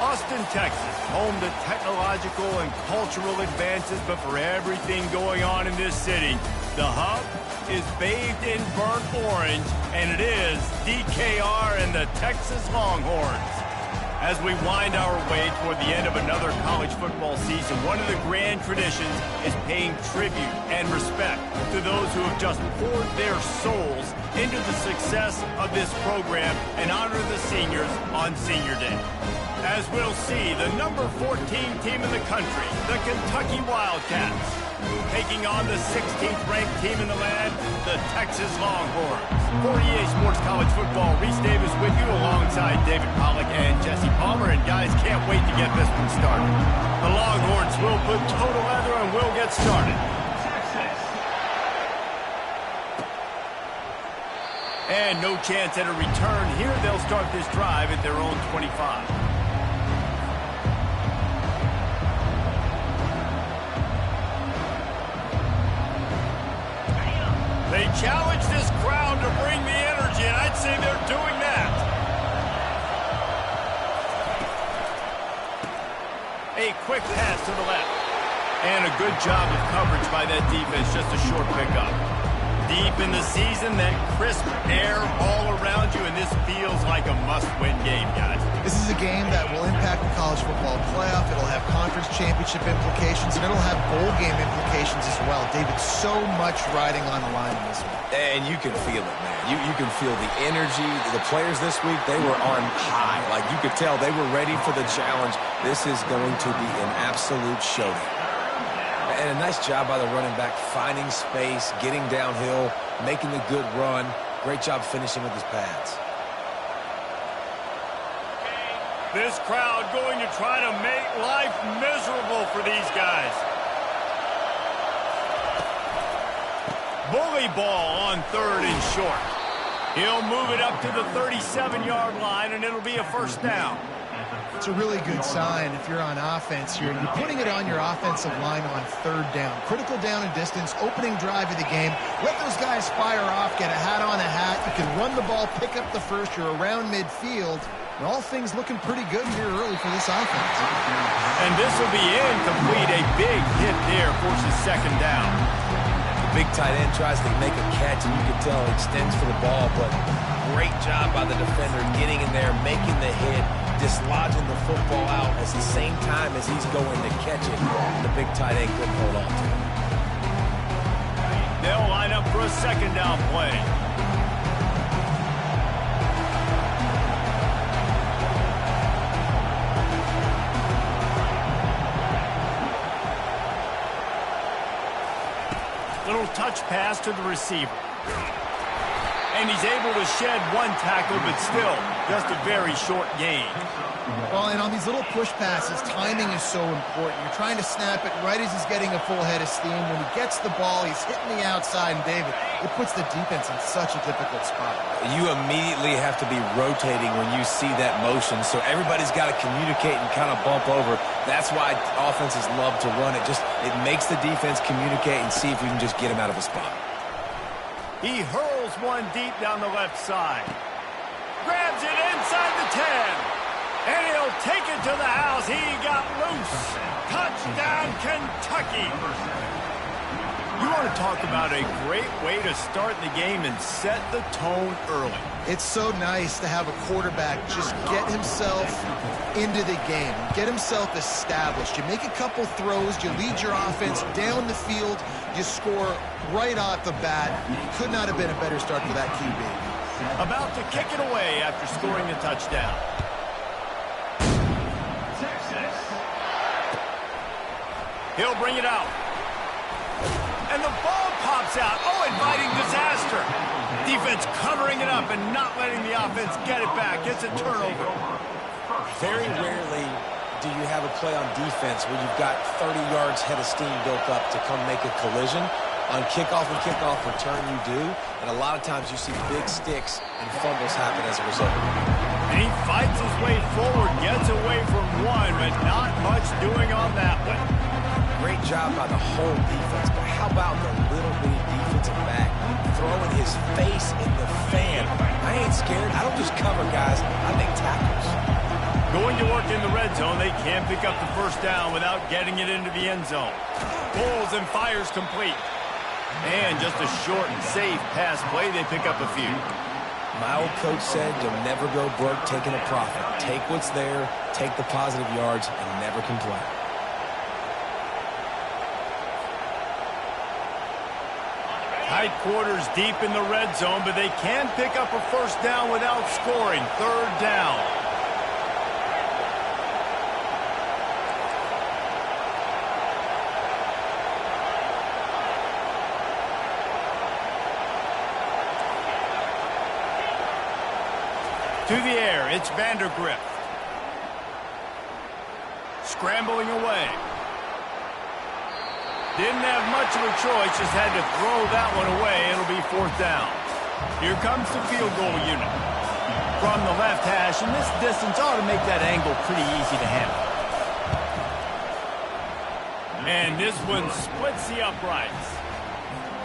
Austin, Texas, home to technological and cultural advances, but for everything going on in this city, the hub is bathed in burnt orange, and it is DKR and the Texas Longhorns. As we wind our way toward the end of another college football season, one of the grand traditions is paying tribute and respect to those who have just poured their souls into the success of this program and honor the seniors on Senior Day. As we'll see, the number 14 team in the country, the Kentucky Wildcats, taking on the 16th ranked team in the land, the Texas Longhorns. For EA Sports College Football, Reese Davis with you alongside David Pollack and Jesse Palmer. And guys, can't wait to get this one started. The Longhorns will put total leather and we'll get started. And no chance at a return here. They'll start this drive at their own 25. They challenge this crowd to bring the energy, and I'd say they're doing that. A quick pass to the left. And a good job of coverage by that defense, just a short pickup. Deep in the season, that crisp air all around you, and this feels like a must-win game, guys. This is a game that will impact the college football playoff. It'll have conference championship implications, and it'll have bowl game implications as well. David, so much riding on the line in this one. And you can feel it, man. You can feel the energy. The players this week, they were on high. Like, you could tell they were ready for the challenge. This is going to be an absolute showdown. And a nice job by the running back, finding space, getting downhill, making the good run. Great job finishing with his pads. This crowd going to try to make life miserable for these guys. Bully ball on third and short. He'll move it up to the 37-yard line, and it'll be a first down. It's a really good sign if you're on offense. You're putting it on your offensive line on third down. Critical down and distance, opening drive of the game. Let those guys fire off, get a hat on a hat. You can run the ball, pick up the first. You're around midfield. And all things looking pretty good here early for this offense. And this will be incomplete. A big hit there, forces second down. The big tight end tries to make a catch, and you can tell it extends for the ball, but great job by the defender getting in there, making the hit, dislodging the football out at the same time as he's going to catch it. The big tight end couldn't hold on to it. They'll line up for a second down play. Little touch pass to the receiver. And he's able to shed one tackle, but still, just a very short gain. Well, and on these little push passes, timing is so important. You're trying to snap it right as he's getting a full head of steam. When he gets the ball, he's hitting the outside, and David, it puts the defense in such a difficult spot. You immediately have to be rotating when you see that motion, so everybody's got to communicate and kind of bump over. That's why offenses love to run it. It makes the defense communicate and see if you can just get him out of a spot. He hurls one deep down the left side. Grabs it inside the 10. And he'll take it to the house. He got loose. Touchdown, Kentucky. You want to talk about a great way to start the game and set the tone early. It's so nice to have a quarterback just get himself into the game, get himself established. You make a couple throws, you lead your offense down the field, you score right off the bat. Could not have been a better start for that QB. About to kick it away after scoring a touchdown. He'll bring it out. And the ball pops out. Oh, inviting disaster. Defense covering it up and not letting the offense get it back. It's a turnover. Very rarely do you have a play on defense where you've got 30 yards head of steam built up to come make a collision. On kickoff and kickoff return, you do. And a lot of times you see big sticks and fumbles happen as a result. And he fights his way forward, gets away from one, but not much doing on that one. Great job by the whole defense, but how about the little bitty defensive back throwing his face in the fan? I ain't scared. I don't just cover guys. I make tackles. Going to work in the red zone, they can't pick up the first down without getting it into the end zone. Pulls and fires complete. And just a short and safe pass play, they pick up a few. My old coach said you'll never go broke taking a profit. Take what's there, take the positive yards, and never complain. Tight quarters deep in the red zone, but they can pick up a first down without scoring. Third down. To the air, it's Vandergrift. Scrambling away. Didn't have much of a choice, just had to throw that one away. It'll be fourth down. Here comes the field goal unit. From the left hash, and this distance ought to make that angle pretty easy to handle. And this one splits the uprights.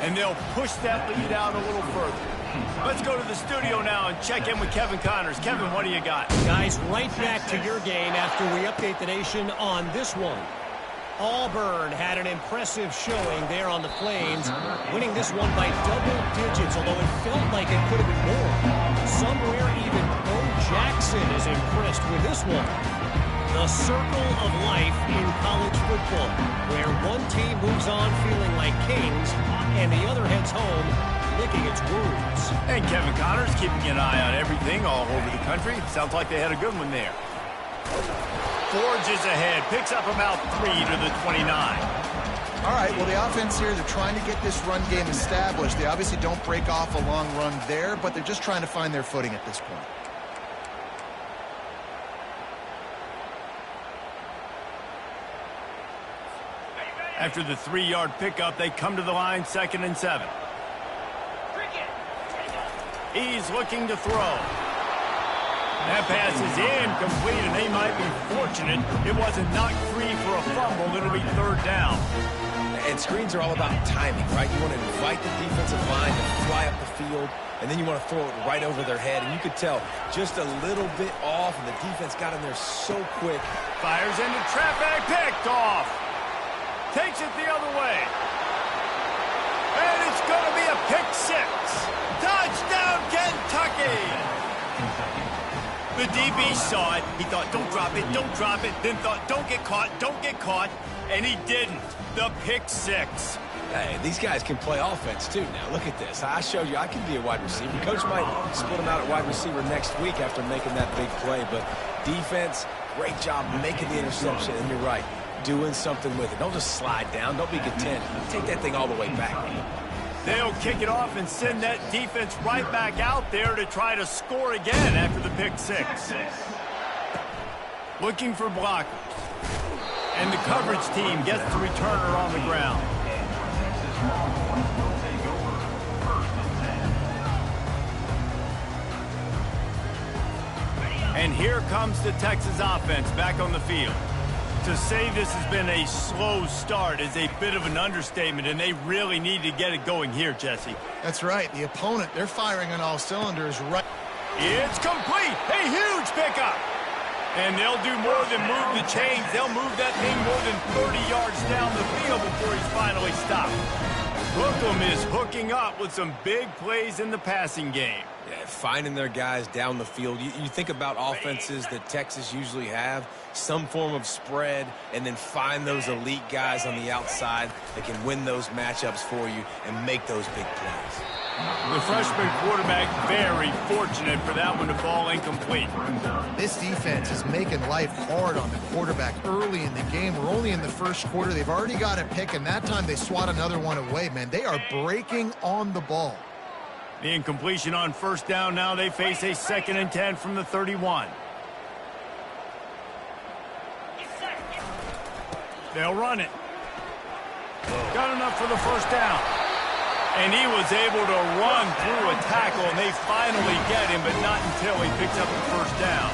And they'll push that lead out a little further. Let's go to the studio now and check in with Kevin Connors. Kevin, what do you got? Guys, right back to your game after we update the nation on this one. Auburn had an impressive showing there on the Flames, winning this one by double digits, although it felt like it could have been more. Somewhere even Bo Jackson is impressed with this one. The circle of life in college football, where one team moves on feeling like kings and the other heads home licking its wounds. And Kevin Connors keeping an eye on everything all over the country. Sounds like they had a good one there. Forges ahead, picks up about 3 to the 29. All right, well, the offense here, they're trying to get this run game established. They obviously don't break off a long run there, but they're just trying to find their footing at this point. After the 3-yard pickup, they come to the line, 2nd and 7. He's looking to throw. That pass is incomplete, and they might be fortunate it wasn't knocked free for a fumble. It'll be third down. And screens are all about timing, right? You want to invite the defensive line to fly up the field, and then you want to throw it right over their head. And you could tell just a little bit off, and the defense got in there so quick. Fires into traffic, picked off. Takes it the other way. And it's going to be a pick 6. Touchdown, Kentucky! The DB saw it. He thought, don't drop it, don't drop it. Then thought, don't get caught. And he didn't. The pick 6. Hey, these guys can play offense, too. Now, look at this. I showed you I can be a wide receiver. Coach might split him out at wide receiver next week after making that big play. But defense, great job making the interception. And you're right, doing something with it. Don't just slide down. Don't be content. Take that thing all the way back. They'll kick it off and send that defense right back out there to try to score again after the pick six. Looking for blockers. And the coverage team gets the returner on the ground. And here comes the Texas offense back on the field. To say this has been a slow start is a bit of an understatement, and they really need to get it going here, Jesse. That's right. The opponent, they're firing on all cylinders right. It's complete. A huge pickup. And they'll do more than move the chains. They'll move that thing more than 30 yards down the field before he's finally stopped. Brooklyn is hooking up with some big plays in the passing game. Yeah, finding their guys down the field. You think about offenses that Texas usually have, some form of spread, and then find those elite guys on the outside that can win those matchups for you and make those big plays. The freshman quarterback very fortunate for that one to fall incomplete. This defense is making life hard on the quarterback early in the game. We're only in the first quarter. They've already got a pick, and that time they swat another one away, man. They are breaking on the ball. The incompletion on first down. Now they face a 2nd and 10 from the 31. They'll run it. Got enough for the first down. And he was able to run through a tackle, and they finally get him, but not until he picks up the first down.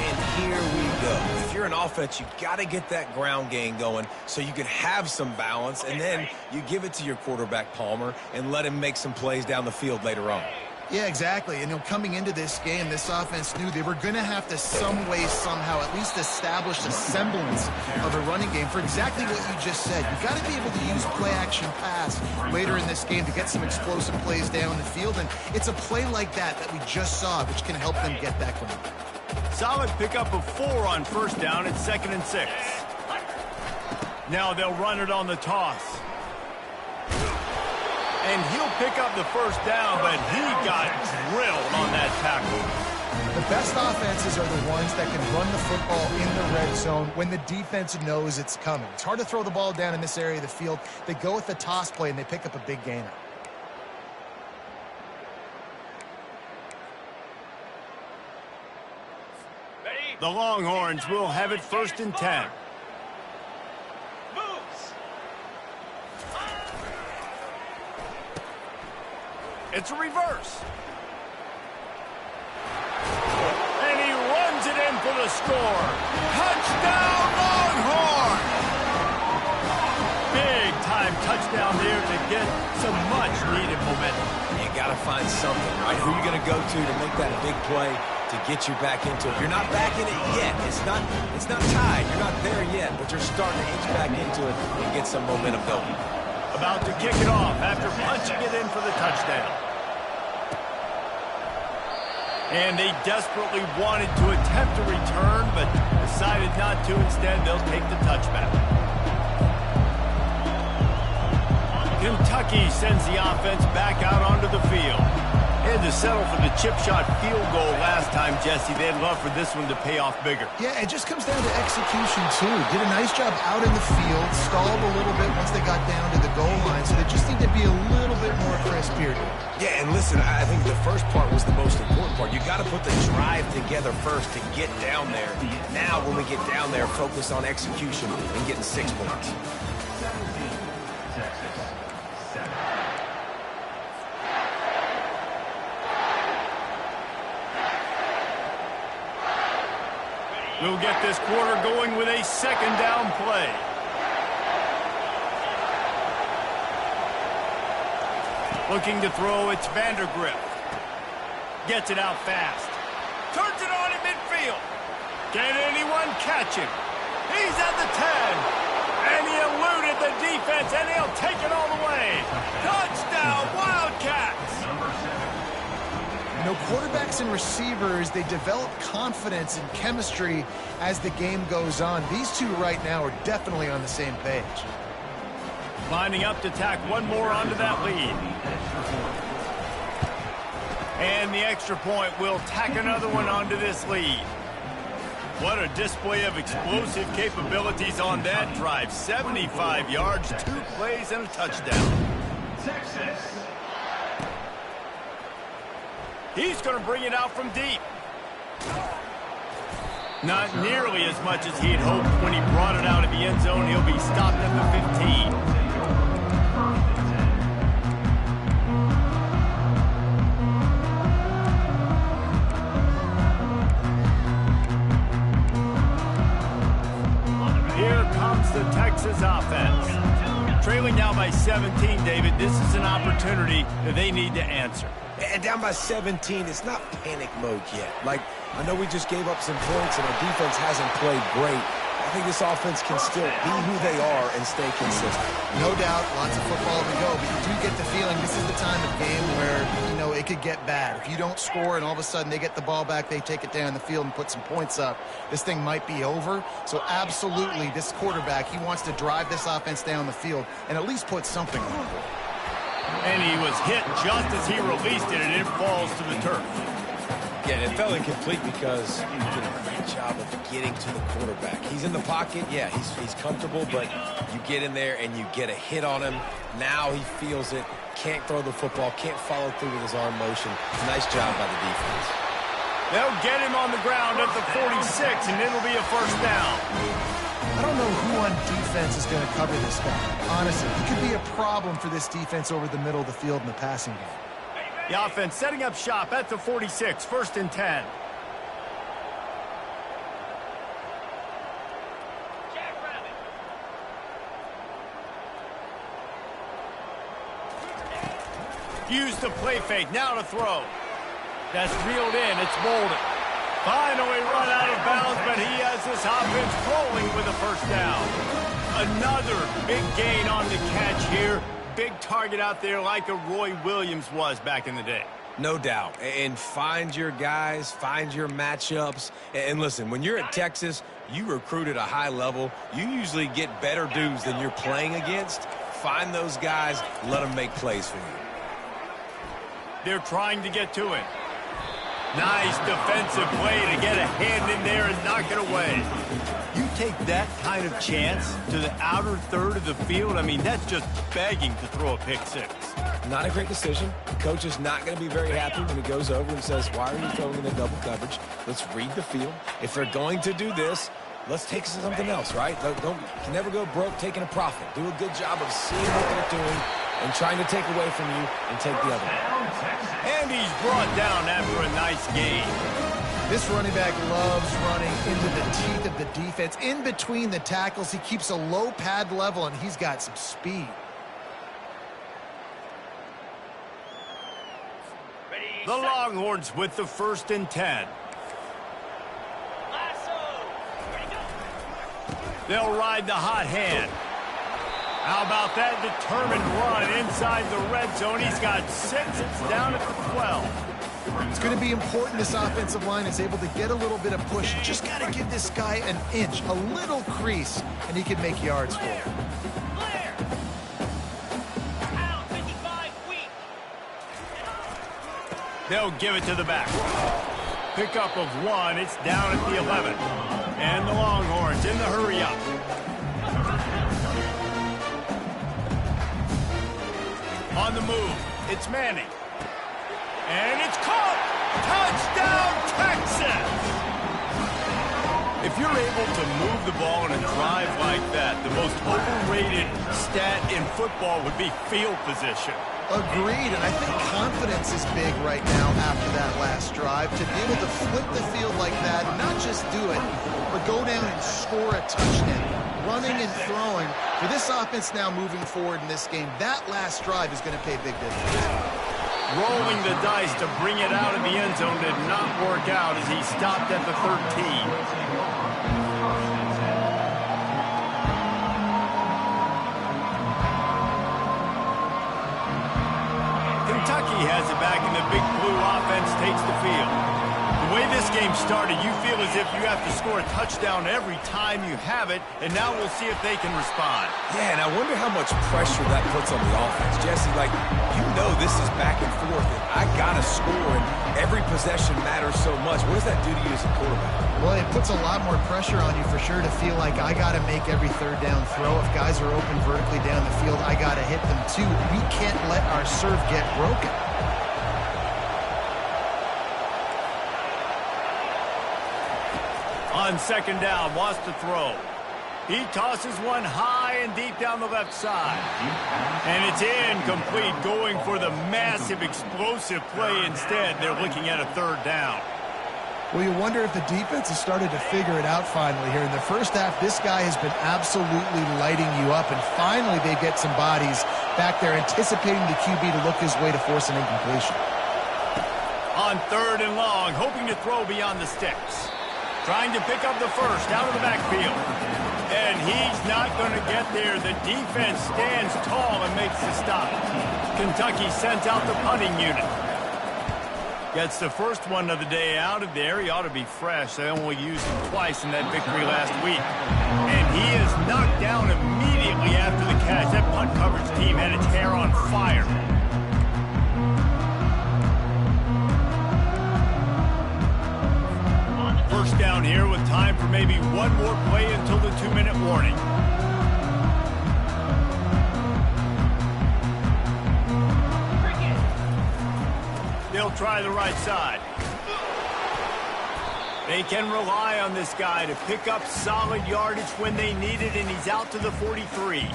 And here we go. If you're an offense, you got to get that ground game going so you can have some balance, and then you give it to your quarterback, Palmer, and let him make some plays down the field later on. Yeah, exactly. And coming into this game, this offense knew they were going to have to some way, somehow, at least establish a semblance of a running game for exactly what you just said. You've got to be able to use play-action pass later in this game to get some explosive plays down the field. And it's a play like that we just saw, which can help them get that going. Solid pickup of 4 on first down. It's 2nd and 6. Now they'll run it on the toss. And he'll pick up the first down, but he got drilled on that tackle. The best offenses are the ones that can run the football in the red zone when the defense knows it's coming. It's hard to throw the ball down in this area of the field. They go with the toss play, and they pick up a big gainer. The Longhorns will have it 1st and 10. It's a reverse. And he runs it in for the score. Touchdown, Longhorn! Big-time touchdown there to get some much-needed momentum. You got to find something, right? Who are you going to go to make that big play to get you back into it? You're not back in it yet. It's not tied. You're not there yet, but you're starting to inch back into it and get some momentum going. About to kick it off after punching it in for the touchdown. And they desperately wanted to attempt a return, but decided not to. Instead, they'll take the touchback. Kentucky sends the offense back out onto the field. They had to settle for the chip shot field goal last time, Jesse. They'd love for this one to pay off bigger. Yeah, it just comes down to execution, too. Did a nice job out in the field, stalled a little bit once they got down to the goal line, so they just need to be a little bit more crisp here. Yeah, and listen, I think the first part was the most important part. You got to put the drive together first to get down there. Now, when we get down there, focus on execution and getting 6 points. We'll get this quarter going with a 2nd down play. Looking to throw, it's Vandergrift. Gets it out fast. Turns it on in midfield. Can anyone catch him? He's at the 10. And he eluded the defense, and he'll take it all the way. Touchdown, Wildcats! Quarterbacks and receivers, they develop confidence and chemistry as the game goes on. These two right now are definitely on the same page. Lining up to tack one more onto that lead. And the extra point will tack another one onto this lead. What a display of explosive capabilities on that drive. 75 yards, 2 plays, and a touchdown. He's going to bring it out from deep. Not nearly as much as he had hoped when he brought it out of the end zone. He'll be stopped at the 15. Here comes the Texas offense. Trailing now by 17, David. This is an opportunity that they need to answer. And down by 17, it's not panic mode yet. Like, I know we just gave up some points and our defense hasn't played great. I think this offense can still be who they are and stay consistent. No doubt, lots of football to go, but you do get the feeling this is the time of game where, it could get bad. If you don't score and all of a sudden they get the ball back, they take it down the field and put some points up, this thing might be over. So absolutely, this quarterback, he wants to drive this offense down the field and at least put something on the board. And he was hit just as he released it, and it falls to the turf. Yeah, it fell incomplete because he did a great job of getting to the quarterback. He's in the pocket. Yeah, he's comfortable, but you get in there and you get a hit on him. Now he feels it. Can't throw the football. Can't follow through with his arm motion. Nice job by the defense. They'll get him on the ground at the 46, and it'll be a first down. I don't know who on defense is going to cover this guy. Honestly, it could be a problem for this defense over the middle of the field in the passing game. The offense setting up shop at the 46, first and 10. Use the play fake, now to throw. That's reeled in, it's Bolden. Finally run out of bounds, but he has this offense rolling with a first down. Another big gain on the catch here. Big target out there like a Roy Williams was back in the day. No doubt. And find your guys, find your matchups. And listen, when you're at Texas, you recruit at a high level. You usually get better dudes than you're playing against. Find those guys, let them make plays for you. They're trying to get to it. Nice defensive play to get a hand in there and knock it away. You take that kind of chance to the outer third of the field, I mean, that's just begging to throw a pick six. Not a great decision. The coach is not going to be very happy when he goes over and says, why are you throwing in a double coverage? Let's read the field. If they're going to do this, let's take something else, right? You can never go broke taking a profit. Do a good job of seeing what they're doing and trying to take away from you and take the other one. And he's brought down after a nice gain. This running back loves running into the teeth of the defense. In between the tackles, he keeps a low pad level, and he's got some speed. The Longhorns with the first and 10. They'll ride the hot hand. How about that determined run inside the red zone? He's got 6. It's down at the 12. It's going to be important this offensive line is able to get a little bit of push. Just got to give this guy an inch, a little crease, and he can make yards for it. They'll give it to the back. Pickup of 1. It's down at the 11. And the Longhorns in the hurry-up. On the move, it's Manning. And it's caught! Touchdown, Texas! If you're able to move the ball in a drive like that, the most overrated stat in football would be field position. Agreed, and I think confidence is big right now after that last drive. To be able to flip the field like that, not just do it, but go down and score a touchdown. Running and throwing. For this offense now moving forward in this game, that last drive is going to pay big dividends. Rolling the dice to bring it out of the end zone did not work out as he stopped at the 13. Kentucky has it back, and the Big Blue offense takes the field. The way this game started, you feel as if you have to score a touchdown every time you have it, and now we'll see if they can respond. Yeah, and I wonder how much pressure that puts on the offense. Jesse, like, you know this is back and forth, and I got to score, and every possession matters so much. What does that do to you as a quarterback? Well, it puts a lot more pressure on you for sure to feel like I got to make every third down throw. If guys are open vertically down the field, I got to hit them too. We can't let our serve get broken. On second down, wants to throw. He tosses one high and deep down the left side. And it's incomplete, going for the massive, explosive play instead. They're looking at a third down. Well, you wonder if the defense has started to figure it out finally here. In the first half, this guy has been absolutely lighting you up, and finally they get some bodies back there anticipating the QB to look his way to force an incompletion. On third and long, hoping to throw beyond the sticks. Trying to pick up the first out of the backfield. And he's not going to get there. The defense stands tall and makes the stop. Kentucky sends out the punting unit. Gets the first one of the day out of there. He ought to be fresh. They only used him twice in that victory last week. And he is knocked down immediately after the catch. That punt coverage team had its hair on fire. First down here with time for maybe one more play until the 2-minute warning. They'll try the right side. They can rely on this guy to pick up solid yardage when they need it, and he's out to the 43.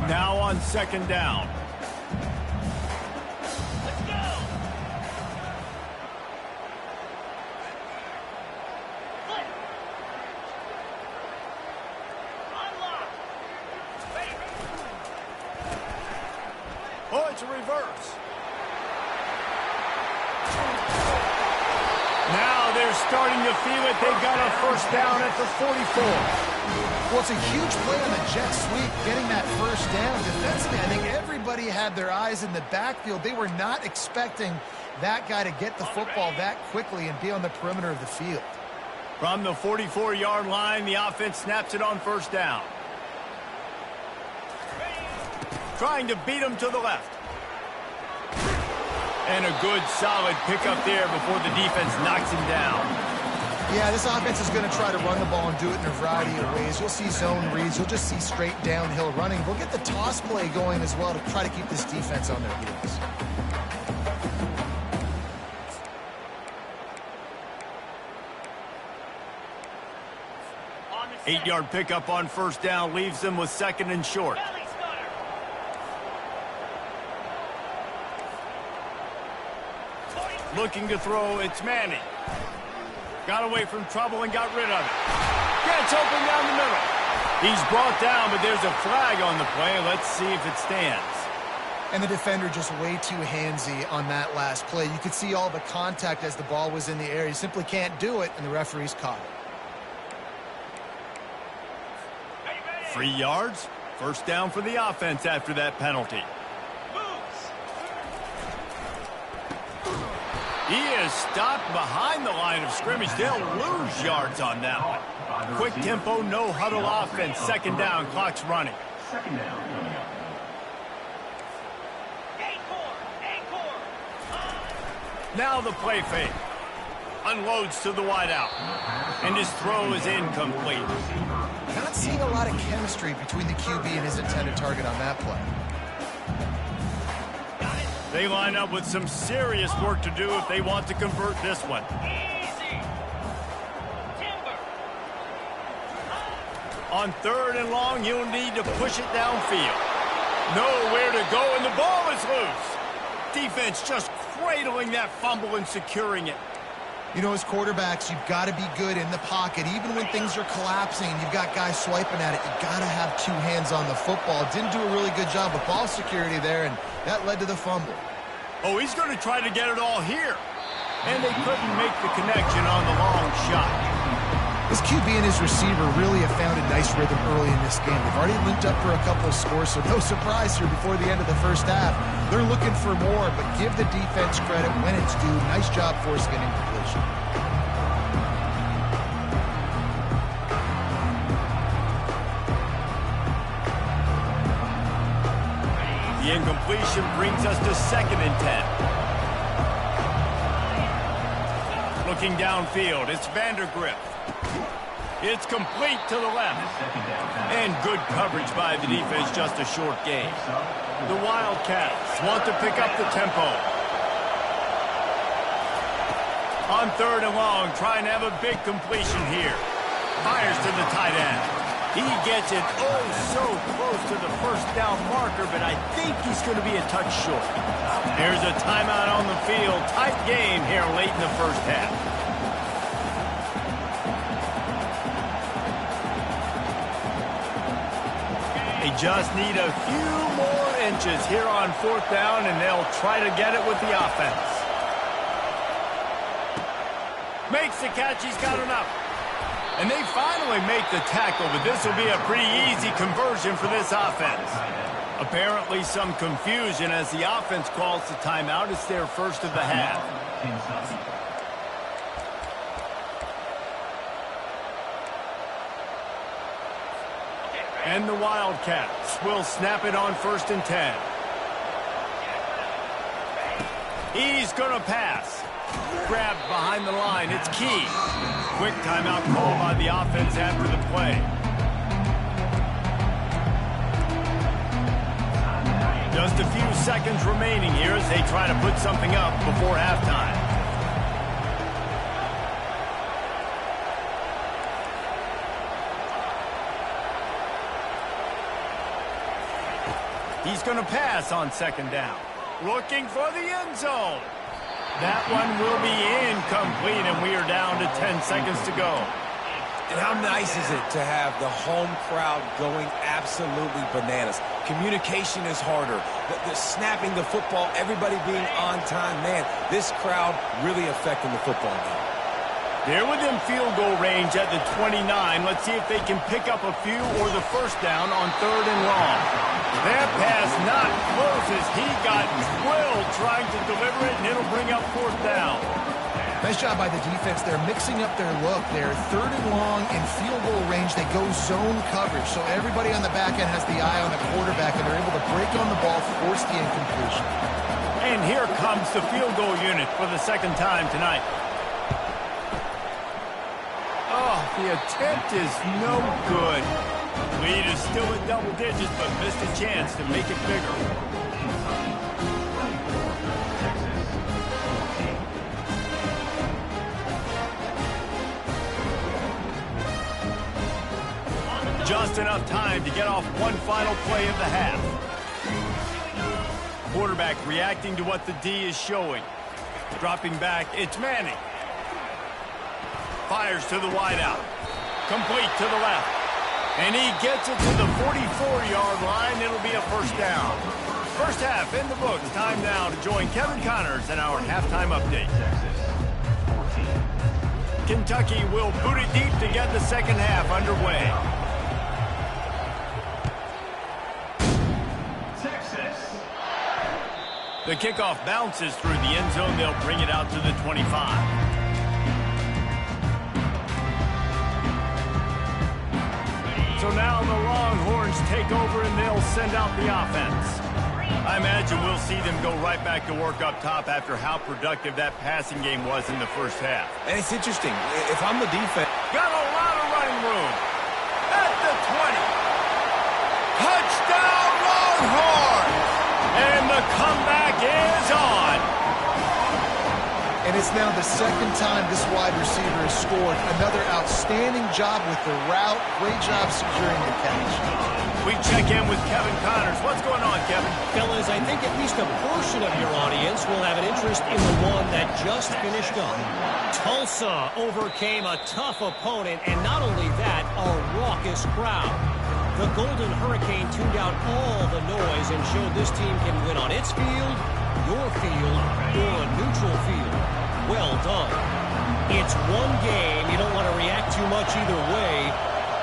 Now on second down. Let's go. Flip. Unlock. Ready. Oh, it's a reverse. Now they're starting to feel it. They got a first down at the 44. Well, it's a huge play on the jet sweep, getting that first down. Defensively, I think everybody had their eyes in the backfield. They were not expecting that guy to get the football that quickly and be on the perimeter of the field. From the 44-yard line, the offense snaps it on first down. Trying to beat him to the left. And a good, solid pickup there before the defense knocks him down. Yeah, this offense is going to try to run the ball and do it in a variety of ways. You'll see zone reads. You'll just see straight downhill running. We'll get the toss play going as well to try to keep this defense on their heels. Eight-yard pickup on first down leaves them with second and short. Looking to throw, it's Manning. Got away from trouble and got rid of it. Gets open down the middle. He's brought down, but there's a flag on the play. Let's see if it stands. And the defender just way too handsy on that last play. You could see all the contact as the ball was in the air. You simply can't do it, and the referee's caught it. 3 yards. First down for the offense after that penalty. He is stopped behind the line of scrimmage. They'll lose yards on that one. Quick tempo, no huddle offense. Second down, clock's running. Now the play fake. Unloads to the wideout. And his throw is incomplete. Not seeing a lot of chemistry between the QB and his intended target on that play. They line up with some serious work to do if they want to convert this one. Easy. Timber. On third and long, you'll need to push it downfield. Nowhere to go, and the ball is loose. Defense just cradling that fumble and securing it. You know, as quarterbacks, you've got to be good in the pocket. Even when things are collapsing, you've got guys swiping at it. You've got to have two hands on the football. Didn't do a really good job of ball security there, and that led to the fumble. Oh, he's going to try to get it all here. And they couldn't make the connection on the long shot. This QB and his receiver really have found a nice rhythm early in this game. They've already linked up for a couple of scores, so no surprise here before the end of the first half. They're looking for more, but give the defense credit when it's due. Nice job forcing an incompletion. The incompletion brings us to 2nd and 10. Looking downfield, it's Vandergrift. It's complete to the left. And good coverage by the defense, just a short gain. The Wildcats want to pick up the tempo. On 3rd and long, trying to have a big completion here. Fires to the tight end. He gets it so close to the first down marker, but I think he's going to be a touch short. There's a timeout on the field. Tight game here late in the first half. They just need a few more inches here on 4th down, and they'll try to get it with the offense. Makes the catch. He's got enough. And they finally make the tackle, but this will be a pretty easy conversion for this offense. Apparently some confusion as the offense calls the timeout. It's their first of the half. And the Wildcats will snap it on 1st and 10. He's going to pass. Grabbed behind the line. It's Key. Quick timeout call by the offense after the play. Just a few seconds remaining here as they try to put something up before halftime. He's going to pass on 2nd down. Looking for the end zone. That one will be incomplete, and we are down to 10 seconds to go. And how nice is it to have the home crowd going absolutely bananas? Communication is harder. The snapping the football, everybody being on time. Man, this crowd really affecting the football game. They're within field goal range at the 29. Let's see if they can pick up a few or the first down on 3rd and long. That pass not close as he got drilled trying to deliver it, and it'll bring up 4th down. Nice job by the defense. They're mixing up their look. They're 3rd and long in field goal range. They go zone coverage, so everybody on the back end has the eye on the quarterback, and they're able to break on the ball, force the incompletion. And here comes the field goal unit for the 2nd time tonight. Oh, the attempt is no good. Lead is still at double digits, but missed a chance to make it bigger. Just enough time to get off one final play of the half. Quarterback reacting to what the D is showing. Dropping back, it's Manning. Fires to the wideout. Complete to the left. And he gets it to the 44-yard line. It'll be a first down. First half in the books. Time now to join Kevin Connors in our halftime update. Kentucky will boot it deep to get the second half underway. The kickoff bounces through the end zone. They'll bring it out to the 25. So now the Longhorns take over and they'll send out the offense. I imagine we'll see them go right back to work up top after how productive that passing game was in the first half. And it's interesting. If I'm the defense... Got a lot of running room. At the 20. Touchdown Longhorns! And the comeback is on. And it's now the 2nd time this wide receiver has scored. Another outstanding job with the route. Great job securing the catch. We check in with Kevin Connors. What's going on, Kevin? Fellas, I think at least a portion of your audience will have an interest in the one that just finished up. Tulsa overcame a tough opponent, and not only that, a raucous crowd. The Golden Hurricane tuned out all the noise and showed this team can win on its field, your field, or a neutral field. Well done. It's one game. You don't want to react too much either way.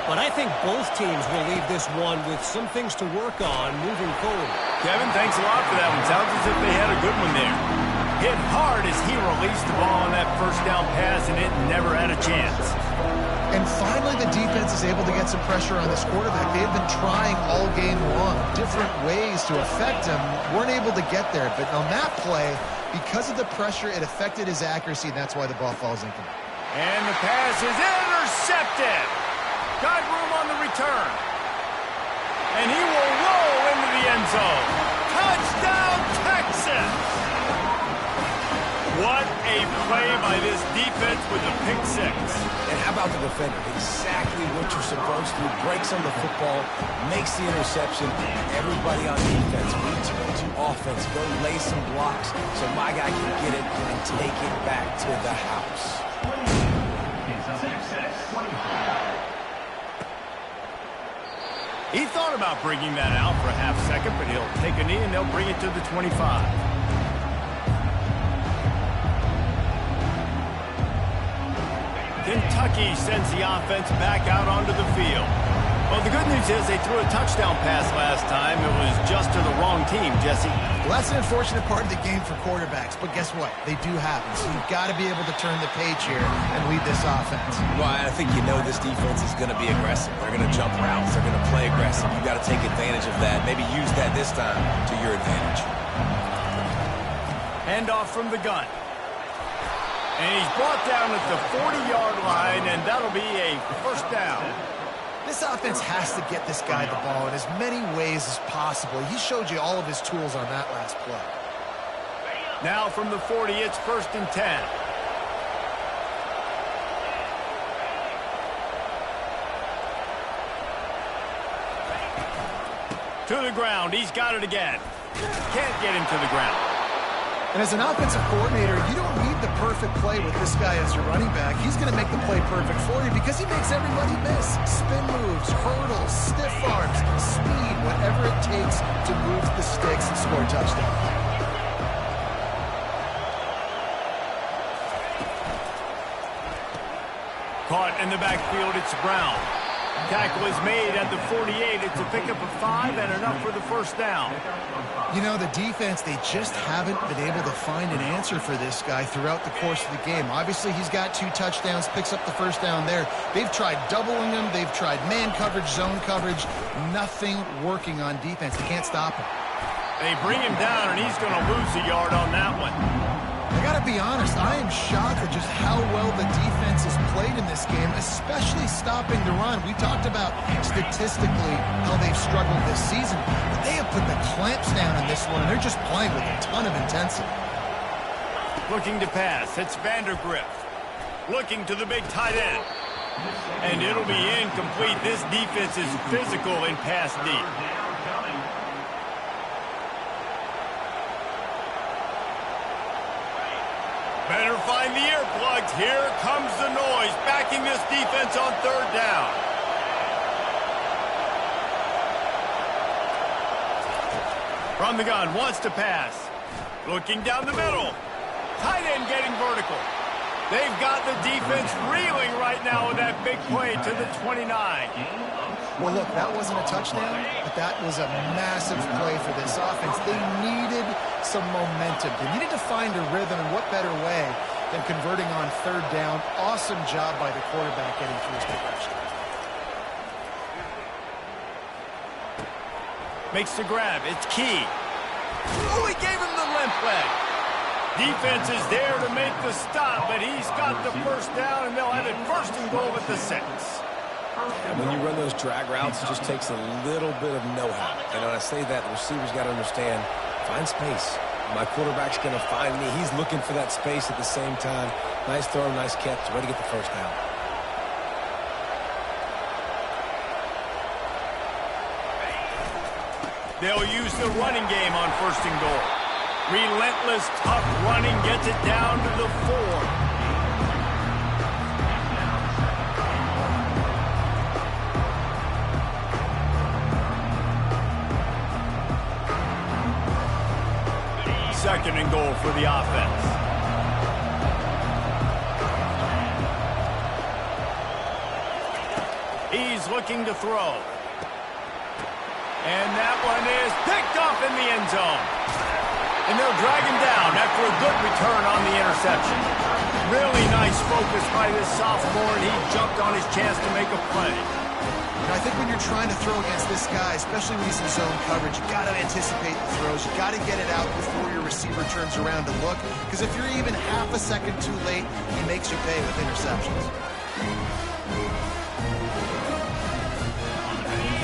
But I think both teams will leave this one with some things to work on moving forward. Kevin, thanks a lot for that one. Sounds as if they had a good one there. Hit hard as he released the ball on that first down pass, and it never had a chance. And finally, the defense is able to get some pressure on this quarterback. They've been trying all game long, different ways to affect him. Weren't able to get there. But on that play, because of the pressure, it affected his accuracy, and that's why the ball falls incomplete. And the pass is intercepted. Got room on the return. And he will roll into the end zone. Touchdown, Texas! What a play by this defense with a pick six. And how about the defender? Exactly what you're supposed to do. Breaks on the football, makes the interception. Everybody on defense, we turn to offense. Go lay some blocks so my guy can get it and take it back to the house. He thought about bringing that out for a half second, but he'll take a knee and they'll bring it to the 25. Kentucky sends the offense back out onto the field. Well, the good news is they threw a touchdown pass last time. It was just to the wrong team, Jesse. Well, that's an unfortunate part of the game for quarterbacks, but guess what? They do happen. So you've got to be able to turn the page here and lead this offense. Well, I think you know this defense is going to be aggressive. They're going to jump routes. They're going to play aggressive. You've got to take advantage of that. Maybe use that this time to your advantage. Handoff from the gun. And he's brought down at the 40-yard line, and that'll be a first down. This offense has to get this guy the ball in as many ways as possible. He showed you all of his tools on that last play. Now from the 40, it's 1st and 10. To the ground. He's got it again. Can't get him to the ground. And as an offensive coordinator, you don't need the perfect play with this guy as your running back. He's going to make the play perfect for you because he makes everybody miss. Spin moves, hurdles, stiff arms, speed, whatever it takes to move the sticks and score a touchdown. Caught in the backfield, it's Brown. Tackle is made at the 48. It's a pickup of 5 and enough for the first down. You know, the defense, they just haven't been able to find an answer for this guy throughout the course of the game. Obviously, he's got 2 touchdowns, picks up the first down there. They've tried doubling him. They've tried man coverage, zone coverage. Nothing working on defense. They can't stop him. They bring him down, and he's going to lose a yard on that one. I got to be honest, I am shocked at just how well the defense has played in this game, especially stopping the run. We talked about statistically how they've struggled this season, but they have put the clamps down in this one, and they're just playing with a ton of intensity. Looking to pass, it's Vandergrift. Looking to the big tight end. And it'll be incomplete. This defense is physical and pass deep. Better find the earplugs. Here comes the noise, backing this defense on 3rd down. From the gun, wants to pass. Looking down the middle. Tight end getting vertical. They've got the defense reeling right now with that big play to the 29. Well, look, that wasn't a touchdown, but that was a massive play for this offense. They needed some momentum. They needed to find a rhythm, and what better way than converting on 3rd down. Awesome job by the quarterback getting through his progression. Makes the grab. It's Key. Oh, he gave him the limp leg. Defense is there to make the stop, but he's got the first down, and they'll have it 1st and goal at the 6. And when you run those drag routes, it just takes a little bit of know-how. And when I say that, the receiver's got to understand, find space. My quarterback's going to find me. He's looking for that space at the same time. Nice throw, nice catch. Way to get the first down. They'll use the running game on 1st and goal. Relentless, tough running gets it down to the 4. Second and goal for the offense. he's looking to throw. And that one is picked off in the end zone. And they'll drag him down after a good return on the interception. Really nice focus by this sophomore, and he jumped on his chance to make a play. And I think when you're trying to throw against this guy, especially when he's in zone coverage, you got to anticipate the throws. You got to get it out before your receiver turns around to look. Because if you're even half a second too late, he makes you pay with interceptions.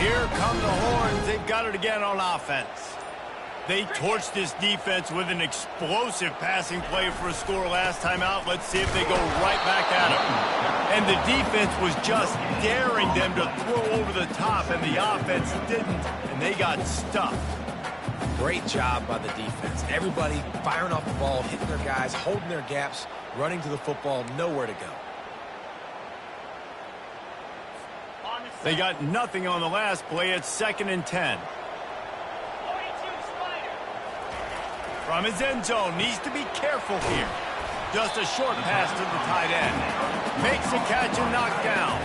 Here come the horns. They've got it again on offense. They torched this defense with an explosive passing play for a score last time out. Let's see if they go right back at him. And the defense was just daring them to throw over the top, and the offense didn't, and they got stuffed. Great job by the defense. Everybody firing off the ball, hitting their guys, holding their gaps, running to the football, nowhere to go. They got nothing on the last play. It's 2nd and 10. From his end zone, needs to be careful here. Just a short pass to the tight end. Makes a catch and knocked down.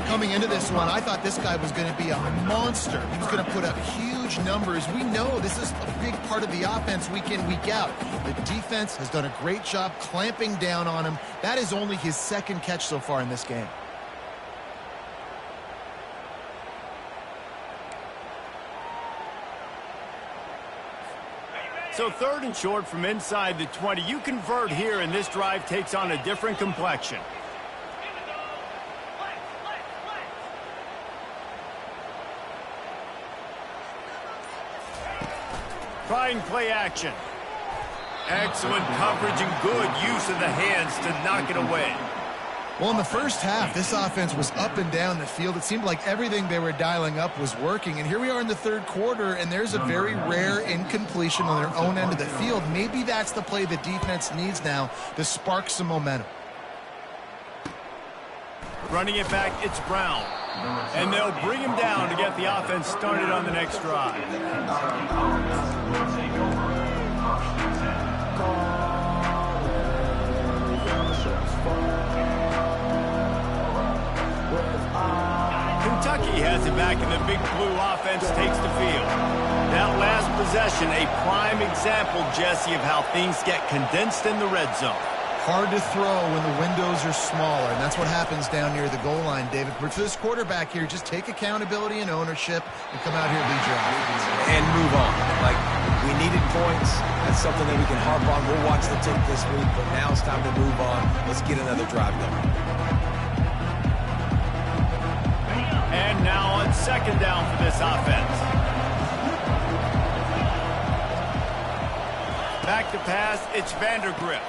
Coming into this one, I thought this guy was going to be a monster. He was going to put up huge numbers. We know this is a big part of the offense week in, week out. The defense has done a great job clamping down on him. That is only his 2nd catch so far in this game. So 3rd and short from inside the 20. You convert here, and this drive takes on a different complexion. Trying play action. Excellent coverage and good use of the hands to knock it away. Well, in the first half, this offense was up and down the field. It seemed like everything they were dialing up was working. And here we are in the 3rd quarter, and there's a very rare incompletion on their own end of the field. Maybe that's the play the defense needs now to spark some momentum. Running it back, it's Brown. And they'll bring him down to get the offense started on the next drive. Kentucky has it back, and the big blue offense takes the field. That last possession, a prime example, Jesse, of how things get condensed in the red zone. Hard to throw when the windows are smaller, and that's what happens down near the goal line, David. But for this quarterback here, just take accountability and ownership and come out here and lead your offense. And move on. Like, we needed points. That's something that we can harp on. We'll watch the tape this week, but now it's time to move on. Let's get another drive going. And now on 2nd down for this offense. Back to pass, it's Vandergrift.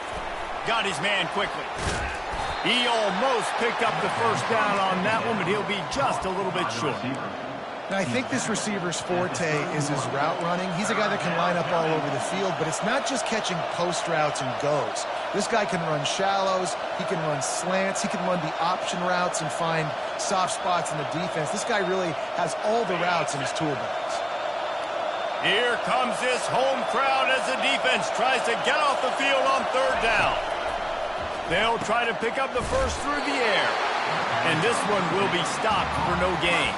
Got his man quickly. He almost picked up the 1st down on that one, but he'll be just a little bit short. Now, I think this receiver's forte is his route running. He's a guy that can line up all over the field, but it's not just catching post routes and goes. This guy can run shallows, he can run slants, he can run the option routes and find soft spots in the defense. This guy really has all the routes in his toolbox. Here comes this home crowd as the defense tries to get off the field on 3rd down. They'll try to pick up the first through the air, and this one will be stopped for no gain.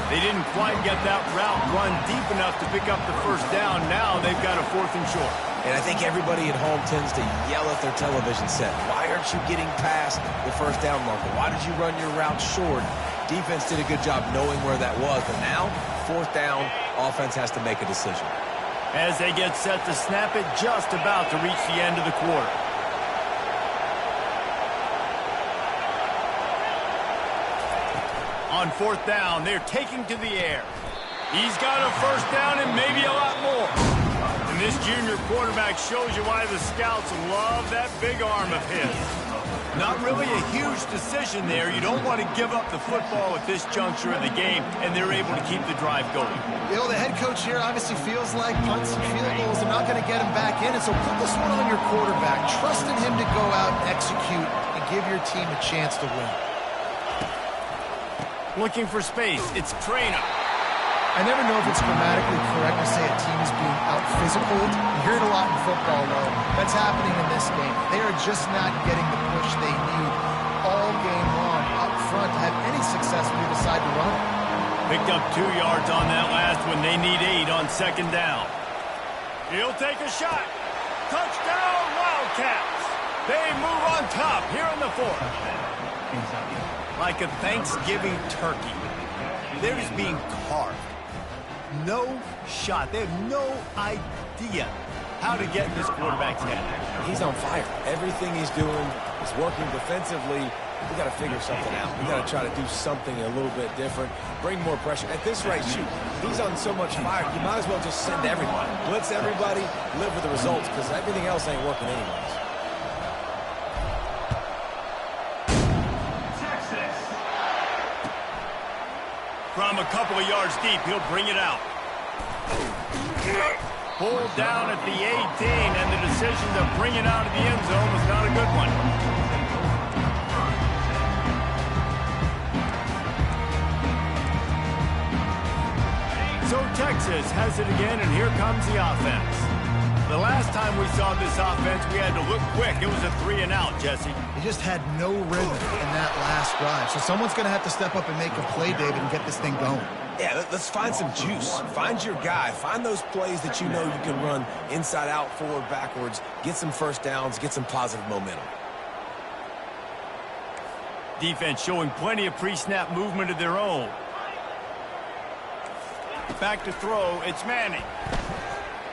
They didn't quite get that route run deep enough to pick up the 1st down. Now they've got a 4th and short. And I think everybody at home tends to yell at their television set. Why aren't you getting past the 1st down marker? Why did you run your route short? Defense did a good job knowing where that was. But now, 4th down, offense has to make a decision. As they get set to snap it, just about to reach the end of the quarter. On 4th down, they're taking to the air. He's got a 1st down and maybe a lot more. And this junior quarterback shows you why the scouts love that big arm of his. Not really a huge decision there. You don't want to give up the football at this juncture of the game, and they're able to keep the drive going. You know, the head coach here obviously feels like punts and field goals are not going to get him back in, and so put this one on your quarterback. Trust in him to go out and execute and give your team a chance to win. Looking for space, it's Trainer. I never know if it's grammatically correct to say a team is being out-physicaled. You hear it a lot in football, though. That's happening in this game. They are just not getting the push they need all game long up front to have any having success when you decide to run it. Picked up 2 yards on that last one. They need 8 on second down. He'll take a shot. Touchdown, Wildcats. They move on top here in the fourth. Like a Thanksgiving turkey, they're just being carved. No shot. They have no idea how to get in this quarterback's head. He's on fire. Everything he's doing is working defensively. We got to figure something out. We got to try to do something a little bit different. Bring more pressure. At this rate, shoot, he's on so much fire, you might as well just send everybody. Blitz everybody, live with the results, because everything else ain't working anyways. From a couple of yards deep, he'll bring it out. Pulled down at the 18, and the decision to bring it out of the end zone was not a good one. So Texas has it again, and here comes the offense. The last time we saw this offense, we had to look quick. It was a 3-and-out, Jesse. He just had no rhythm in that last drive. So someone's going to have to step up and make a play, David, and get this thing going. Yeah, let's find some juice. Find your guy. Find those plays that you know you can run inside out, forward, backwards. Get some first downs. Get some positive momentum. Defense showing plenty of pre-snap movement of their own. Back to throw, it's Manning.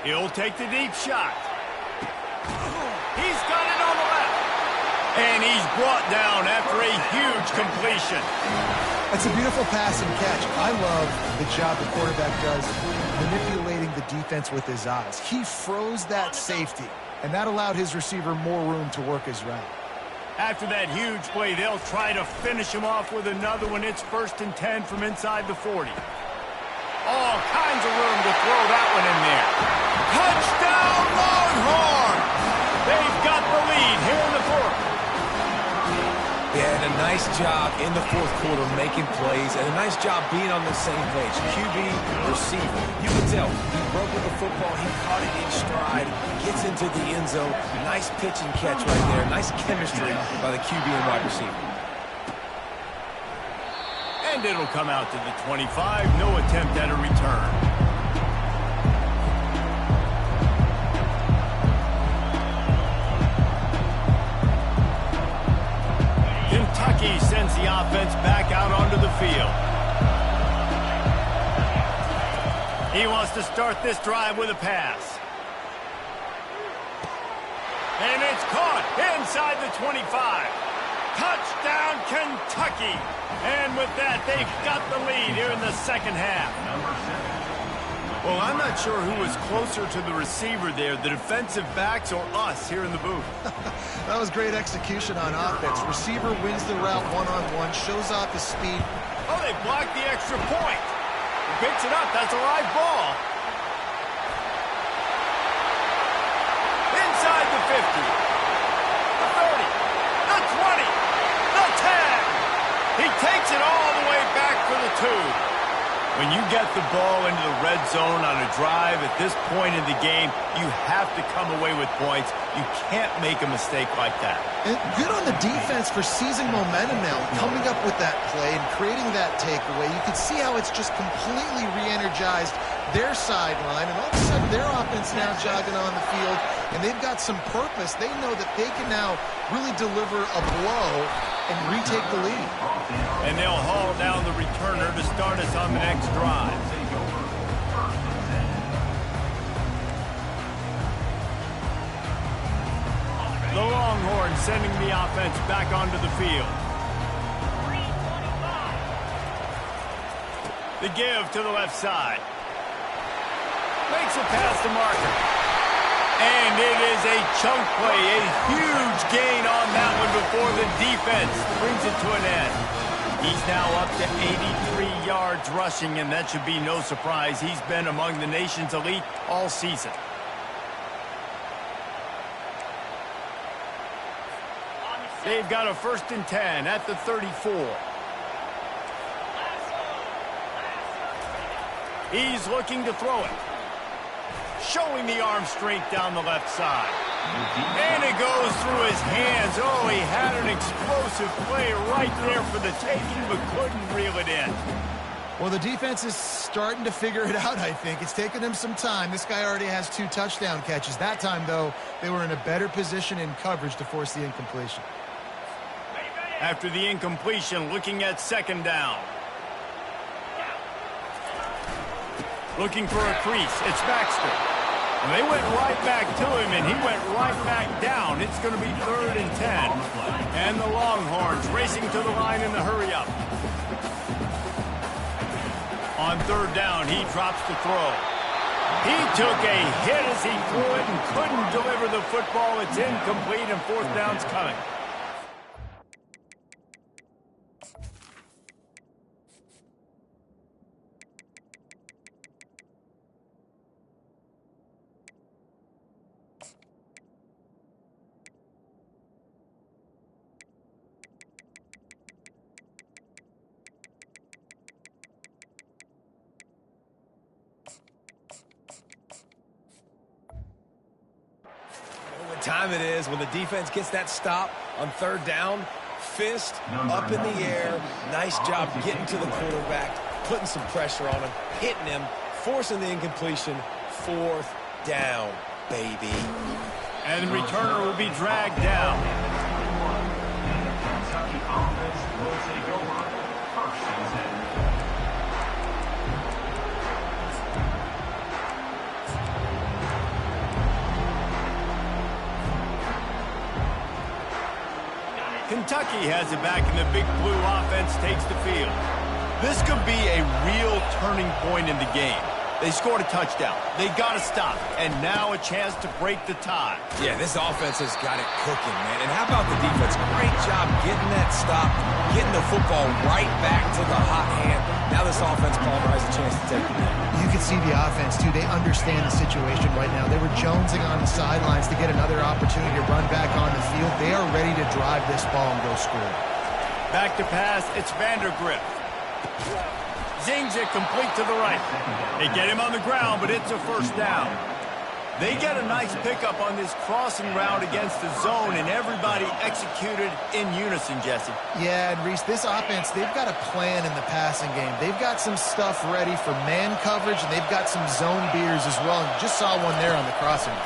He'll take the deep shot. He's got it on the left. And he's brought down after a huge completion. That's a beautiful pass and catch. I love the job the quarterback does manipulating the defense with his eyes. He froze that safety, and that allowed his receiver more room to work his route. After that huge play, they'll try to finish him off with another one. It's 1st and 10 from inside the 40. All kinds of room to throw that one in there. Touchdown, Longhorn! They've got the lead here in the fourth. Yeah, and a nice job in the fourth quarter making plays, and a nice job being on the same page. QB, receiver. You can tell he broke with the football. He caught it in stride. Gets into the end zone. Nice pitch and catch right there. Nice chemistry by the QB and wide receiver. And it'll come out to the 25. No attempt at a return. Kentucky sends the offense back out onto the field. He wants to start this drive with a pass. And it's caught inside the 25. Touchdown, Kentucky. And with that, they've got the lead here in the second half. Well, I'm not sure who was closer to the receiver there, the defensive backs or us here in the booth. That was great execution on offense. Receiver wins the route one-on-one, shows off his speed. Oh, they blocked the extra point. He picks it up. That's a live ball. Inside the 50. The 30. The 20. The 10. He takes it all the way back for the 2. When you get the ball into the red zone on a drive at this point in the game, you have to come away with points. You can't make a mistake like that. And good on the defense for seizing momentum now, coming up with that play and creating that takeaway. You can see how it's just completely re-energized their sideline, and all of a sudden their offense now jogging on the field, and they've got some purpose. They know that they can now really deliver a blow and retake the lead. And they'll haul down the returner to start us on the next drive. The Longhorns sending the offense back onto the field. The give to the left side. Makes it past the marker. And it is a chunk play, a huge gain on that one before the defense brings it to an end. He's now up to 83 yards rushing, and that should be no surprise. He's been among the nation's elite all season. They've got a 1st and 10 at the 34. He's looking to throw it. Showing the arm strength down the left side. And it goes through his hands. Oh, he had an explosive play right there for the taking, but couldn't reel it in. Well, the defense is starting to figure it out, I think. It's taken them some time. This guy already has 2 touchdown catches. That time, though, they were in a better position in coverage to force the incompletion. After the incompletion, looking at 2nd down. Looking for a crease. It's Baxter. And they went right back to him, and he went right back down. It's going to be 3rd and 10. And the Longhorns racing to the line in the hurry-up. On 3rd down, he drops to throw. He took a hit as he threw it and couldn't deliver the football. It's incomplete, and 4th down's coming. Time it is when the defense gets that stop on 3rd down. Fist up in the air. Nice job getting to the quarterback, putting some pressure on him, hitting him, forcing the incompletion. 4th down, baby. And the returner will be dragged down. Kentucky offense will take over. 1st and 10. Kentucky has it back, and the Big Blue offense takes the field. This could be a real turning point in the game. They scored a touchdown. They got to stop, and now a chance to break the tie. Yeah, this offense has got it cooking, man. And how about the defense? Great job getting that stop, getting the football right back to the hot hand. Now this offense, Palmer, has a chance to take the lead. You can see the offense, too. They understand the situation right now. They were jonesing on the sidelines to get another opportunity to run back on the field. They are ready to drive this ball and go score. Back to pass, it's Vandergrift. Zings it complete to the right. They get him on the ground, but it's a 1st down. They get a nice pickup on this crossing route against the zone, and everybody executed in unison, Jesse. Yeah, and Reese, this offense, they've got a plan in the passing game. They've got some stuff ready for man coverage, and they've got some zone beaters as well. And just saw one there on the crossing.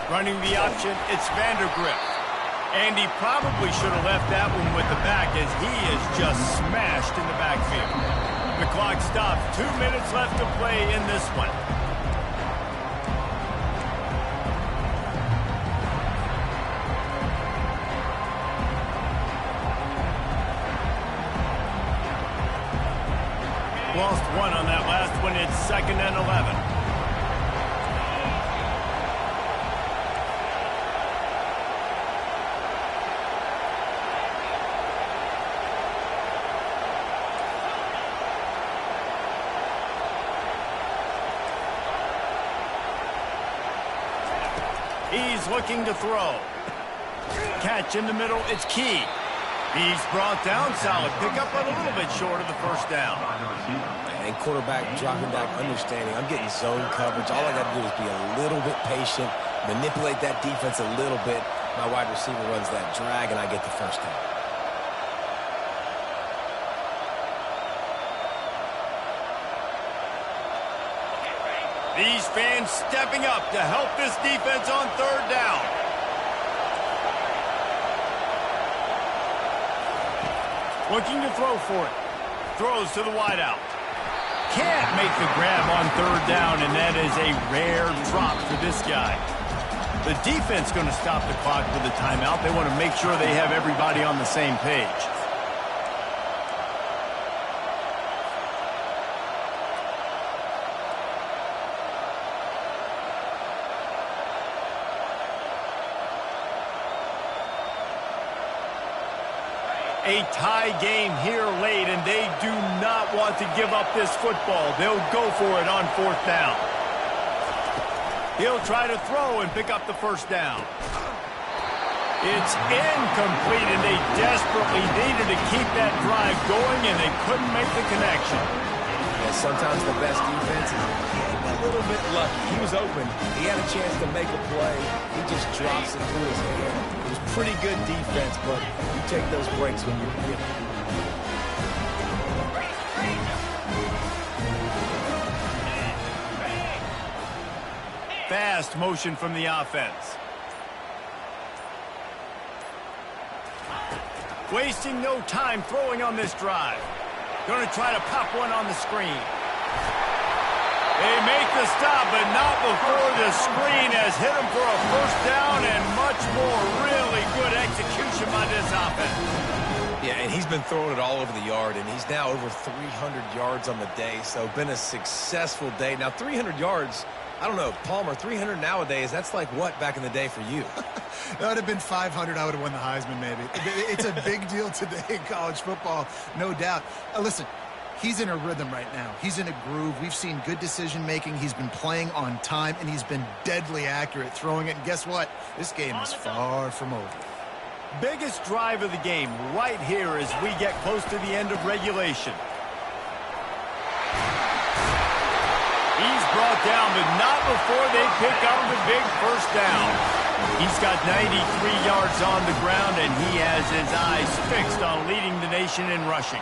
Running the option, it's Vandergrift. And he probably should have left that one with the back, as he is just smashed in the backfield. The clock stops. 2 minutes left to play in this one. Lost 1 on that last one. It's 2nd and 11. He's looking to throw. Catch in the middle, it's Key. He's brought down solid. Pick up a little bit short of the 1st down. And quarterback dropping back, understanding I'm getting zone coverage. All I got to do is be a little bit patient, manipulate that defense a little bit. My wide receiver runs that drag, and I get the 1st down. These fans stepping up to help this defense on 3rd down. Looking to throw for it. Throws to the wideout. Can't make the grab on 3rd down, and that is a rare drop for this guy. The defense going to stop the clock with a timeout. They want to make sure they have everybody on the same page. A tie game here late, and they do not want to give up this football. They'll go for it on 4th down. He'll try to throw and pick up the 1st down. It's incomplete, and they desperately needed to keep that drive going, and they couldn't make the connection. And sometimes the best defense is getting a little bit lucky. He was open. He had a chance to make a play. He just drops it through his hand. It was pretty good defense, but you take those breaks when you can get them. Fast motion from the offense. Wasting no time throwing on this drive. Going to try to pop one on the screen. They make the stop, but not before the screen has hit them for a first down and much more. Really good execution by this offense. Yeah, and he's been throwing it all over the yard, and he's now over 300 yards on the day, so been a successful day. Now, 300 yards, I don't know, Palmer, 300 nowadays, that's like what back in the day for you? That would have been 500. I would have won the Heisman, maybe. It's a big deal today in college football, no doubt. Listen, he's in a rhythm right now. He's in a groove. We've seen good decision-making. He's been playing on time, and he's been deadly accurate throwing it. And guess what? This game is far from over. Biggest drive of the game right here as we get close to the end of regulation. He's brought down, but not before they pick up the big first down. He's got 93 yards on the ground, and he has his eyes fixed on leading the nation in rushing.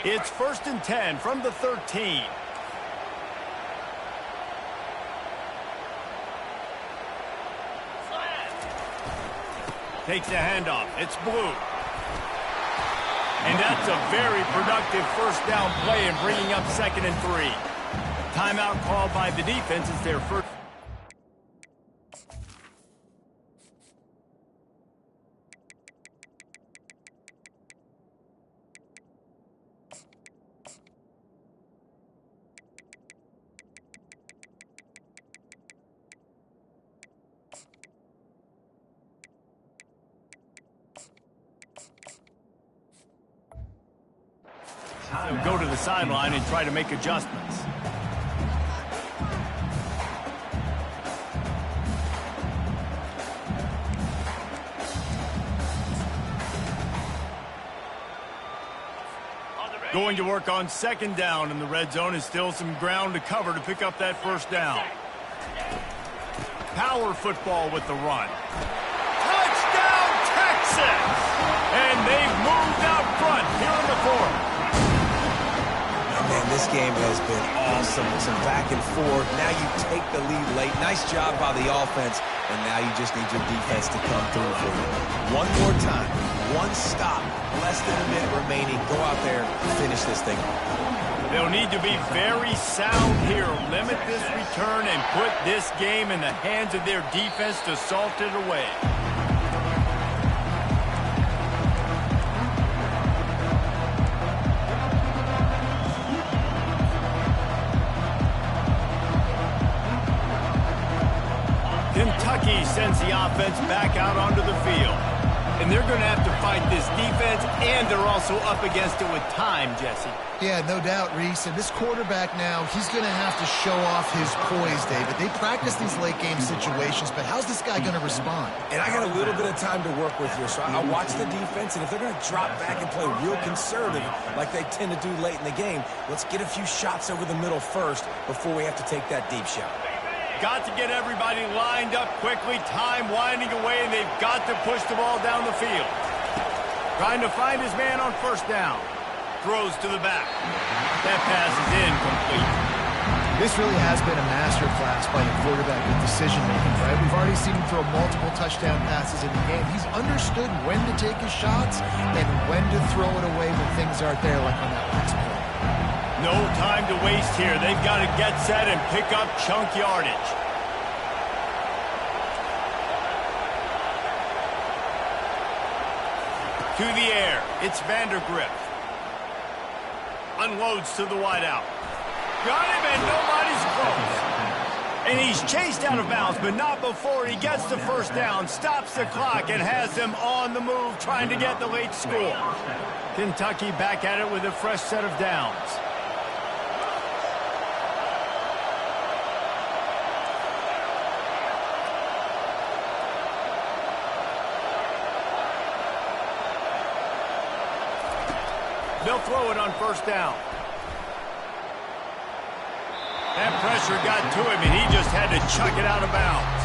It's 1st and 10 from the 13. Takes the handoff. It's Blue. And that's a very productive first down play and bringing up 2nd and 3. Timeout called by the defense is their first. He'll go to the sideline and try to make adjustments. Going to work on 2nd down in the red zone is still some ground to cover to pick up that first down. Power football with the run. Touchdown, Texas! And they've moved out front here in the 4th. Man, this game has been awesome. Some back and forth. Now you take the lead late. Nice job by the offense. And now you just need your defense to come through for you. One more time. One stop. Less than a minute remaining. Go out there and finish this thing. They'll need to be very sound here. Limit this return and put this game in the hands of their defense to salt it away. Kentucky sends the offense back out onto the field. And they're going to have to fight this defense, and they're also up against it with time, Jesse. Yeah, no doubt, Reese. And this quarterback now, he's going to have to show off his poise, David. They practice these late-game situations, but how's this guy going to respond? And I got a little bit of time to work with here, so I watch the defense, and if they're going to drop back and play real conservative like they tend to do late in the game, let's get a few shots over the middle first before we have to take that deep shot. Got to get everybody lined up quickly, time winding away, and they've got to push the ball down the field. Trying to find his man on first down. Throws to the back. That pass is incomplete. This really has been a masterclass by the quarterback with decision-making, right? We've already seen him throw multiple touchdown passes in the game. He's understood when to take his shots and when to throw it away when things aren't there, like on that last play. No time to waste here. They've got to get set and pick up chunk yardage. To the air. It's Vandergrift. Unloads to the wideout. Got him, and nobody's close. And he's chased out of bounds, but not before he gets the first down, stops the clock, and has them on the move, trying to get the late score. Kentucky back at it with a fresh set of downs. They'll throw it on first down. That pressure got to him, and he just had to chuck it out of bounds.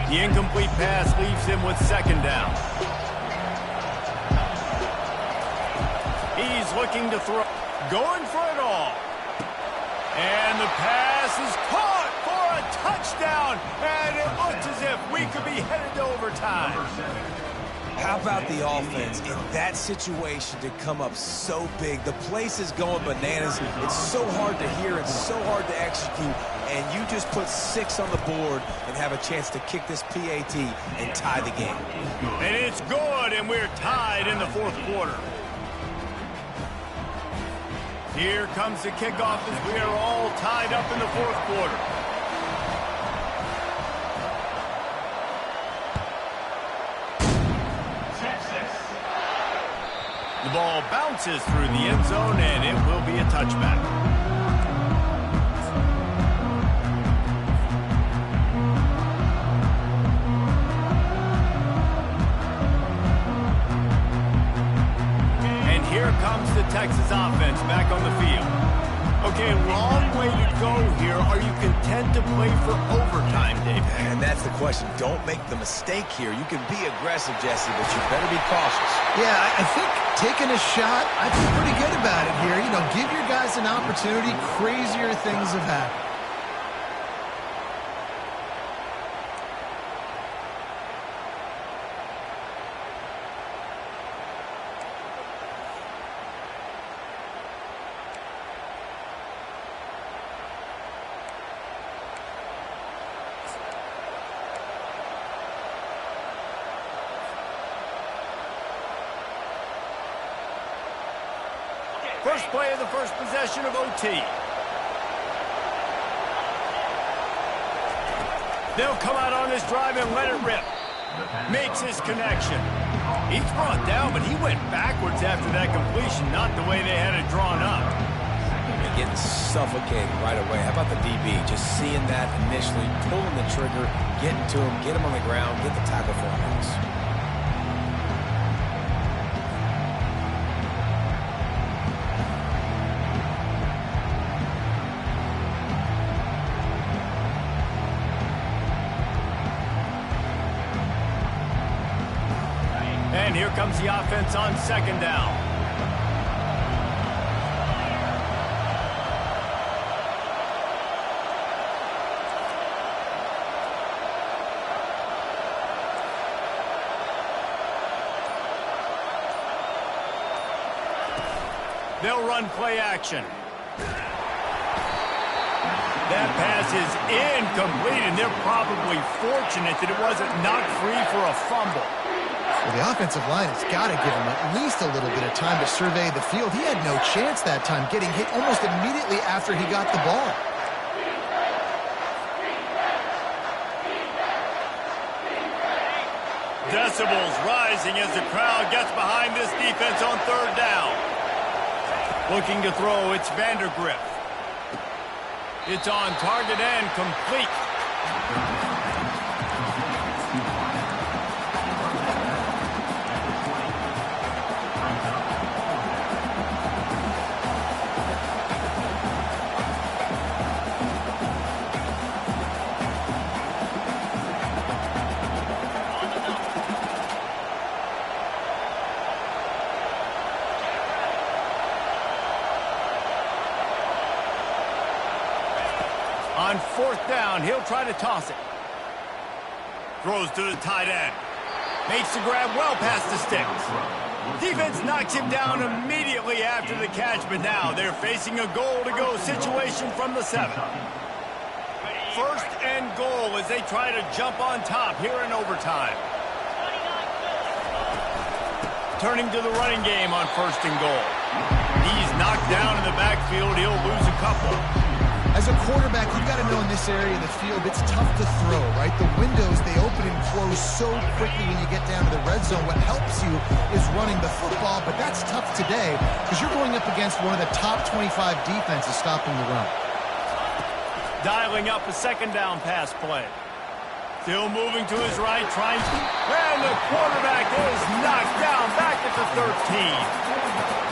The incomplete pass leaves him with second down. He's looking to throw. Going for it all. And the pass is caught for a touchdown. And it looks as if we could be headed to overtime. How about the offense in that situation to come up so big? The place is going bananas. It's so hard to hear. It's so hard to execute. And you just put 6 on the board and have a chance to kick this PAT and tie the game. And it's good, and we're tied in the fourth quarter. Here comes the kickoff as we are all tied up in the fourth quarter. The ball bounces through the end zone, and it will be a touchback. And here comes the Texas offense back on the field. Okay, long way to go here. Are you content to play for overtime, Dave? And that's the question. Don't make the mistake here. You can be aggressive, Jesse, but you better be cautious. Yeah, I think taking a shot, I feel pretty good about it here. You know, give your guys an opportunity. Crazier things have happened. First play of the first possession of OT. They'll come out on this drive and let it rip. Makes his connection. He's brought down, but he went backwards after that completion, not the way they had it drawn up. And getting suffocated right away. How about the DB? Just seeing that initially, pulling the trigger, getting to him, get him on the ground, get the tackle for a loss. And here comes the offense on second down. They'll run play action. That pass is incomplete, and they're probably fortunate that it wasn't knocked free for a fumble. Well, the offensive line has got to give him at least a little bit of time to survey the field. He had no chance that time, getting hit almost immediately after he got the ball. Decibels rising as the crowd gets behind this defense on third down. Looking to throw, it's Vandergriff. It's on target and complete. On fourth down, he'll try to toss it. Throws to the tight end. Makes the grab well past the sticks. Defense knocks him down immediately after the catch, but now they're facing a goal-to-go situation from the 7. First and goal as they try to jump on top here in overtime. Turning to the running game on first and goal. He's knocked down in the backfield. He'll lose a couple. As a quarterback, you've got to know in this area of the field, it's tough to throw, right? The windows, they open and close so quickly when you get down to the red zone. What helps you is running the football, but that's tough today because you're going up against one of the top 25 defenses stopping the run. Dialing up a second down pass play. Still moving to his right, trying to... And the quarterback is knocked down back at the 13.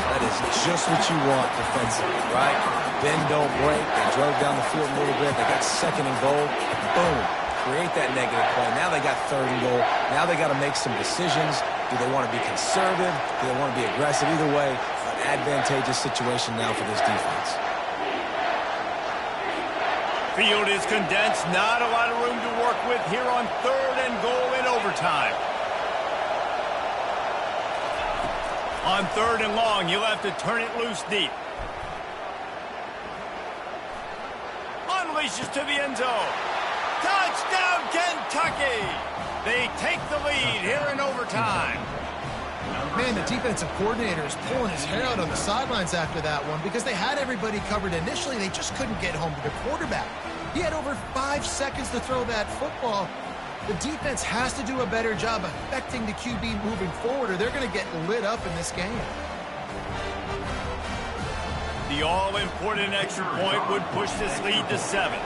That is just what you want defensively, right? Bend, don't break. They drove down the field a little bit. They got second and goal. Boom. Create that negative play. Now they got third and goal. Now they got to make some decisions. Do they want to be conservative? Do they want to be aggressive? Either way, an advantageous situation now for this defense. Field is condensed. Not a lot of room to work with here on third and goal in overtime. On third and long, you'll have to turn it loose deep. Unleashes to the end zone. Touchdown, Kentucky! They take the lead here in overtime. Man, the defensive coordinator is pulling his hair out on the sidelines after that one because they had everybody covered initially. They just couldn't get home to the quarterback. He had over 5 seconds to throw that football. The defense has to do a better job affecting the QB moving forward, or they're going to get lit up in this game. The all-important extra point would push this lead to 7.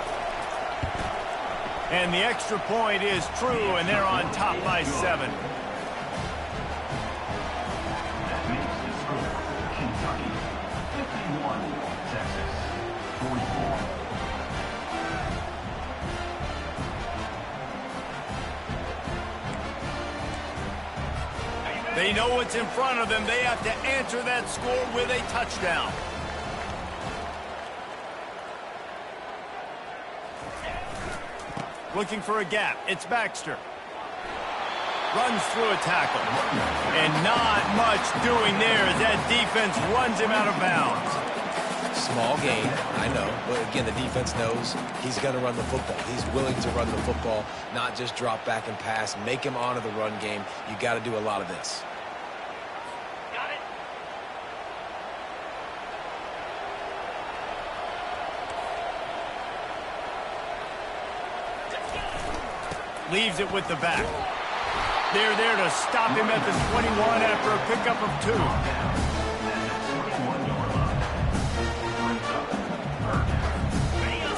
And the extra point is true, and they're on top by 7. That makes the score Kentucky 51, Texas 44. They know what's in front of them. They have to answer that score with a touchdown. Looking for a gap. It's Baxter. Runs through a tackle. And not much doing there as that defense runs him out of bounds. Small gain, I know. But again, the defense knows he's going to run the football. He's willing to run the football, not just drop back and pass. Make him honor the run game. You got to do a lot of this. Got it. Leaves it with the back. They're there to stop him at the 21 after a pickup of 2.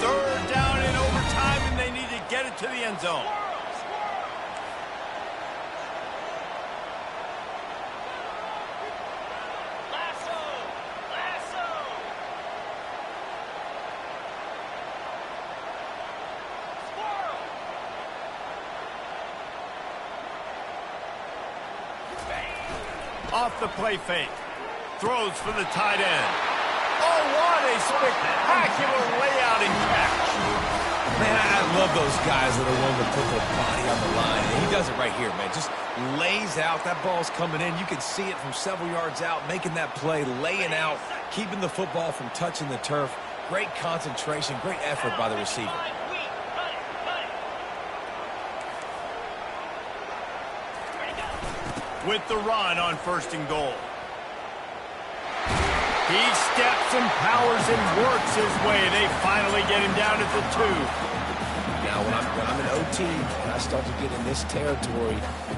Third down in overtime, and they need to get it to the end zone. Lasso. Lasso. Squirrel. Off the play fake. Throws for the tight end. Oh, what a spectacular layout and catch. Man, I love those guys that are willing to put their body on the line. And he does it right here, man. Just lays out. That ball's coming in. You can see it from several yards out, making that play, laying out, keeping the football from touching the turf. Great concentration, great effort by the receiver. Weak. Cut it. Cut it. Ready, go. With the run on first and goal. He steps and powers and works his way. They finally get him down at the 2. Now, when I'm in OT and I start to get in this territory,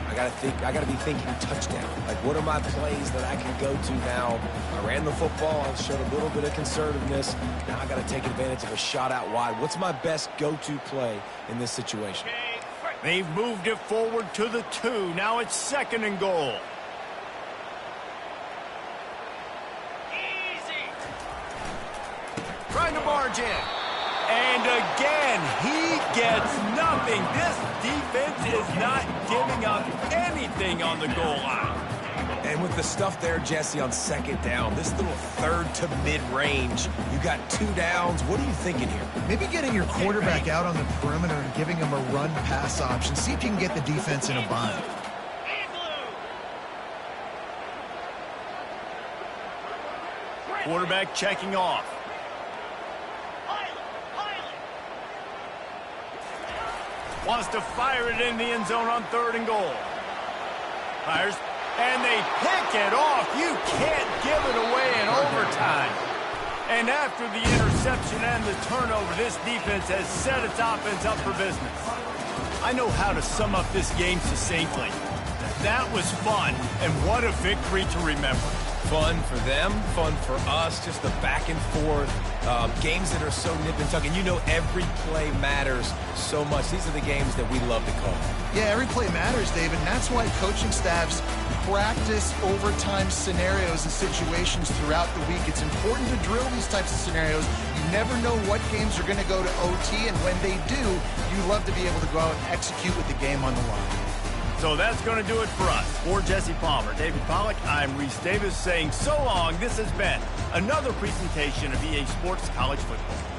I gotta be thinking touchdown. Like, what are my plays that I can go to now? I ran the football. I showed a little bit of conservativeness. Now I got to take advantage of a shot out wide. What's my best go-to play in this situation? They've moved it forward to the 2. Now it's second and goal. Easy. Trying to barge in. And again, he gets nothing. This defense is not giving up anything on the goal line. And with the stuff there, Jesse, on second down, this little third to mid-range, you got 2 downs. What are you thinking here? Maybe getting your quarterback out on the perimeter and giving him a run-pass option. See if you can get the defense in a bind. Quarterback checking off. Wants to fire it in the end zone on third and goal. Fires, and they pick it off. You can't give it away in overtime. And after the interception and the turnover, this defense has set its offense up for business. I know how to sum up this game succinctly. That was fun, and what a victory to remember. Fun for them, fun for us, just the back and forth, games that are so nip and tuck. And you know every play matters so much. These are the games that we love to call. Yeah, every play matters, David, and that's why coaching staffs practice overtime scenarios and situations throughout the week. It's important to drill these types of scenarios. You never know what games are going to go to OT, and when they do, you love to be able to go out and execute with the game on the line. So that's going to do it for us. For Jesse Palmer, David Pollack, I'm Reese Davis saying so long. This has been another presentation of EA Sports College Football.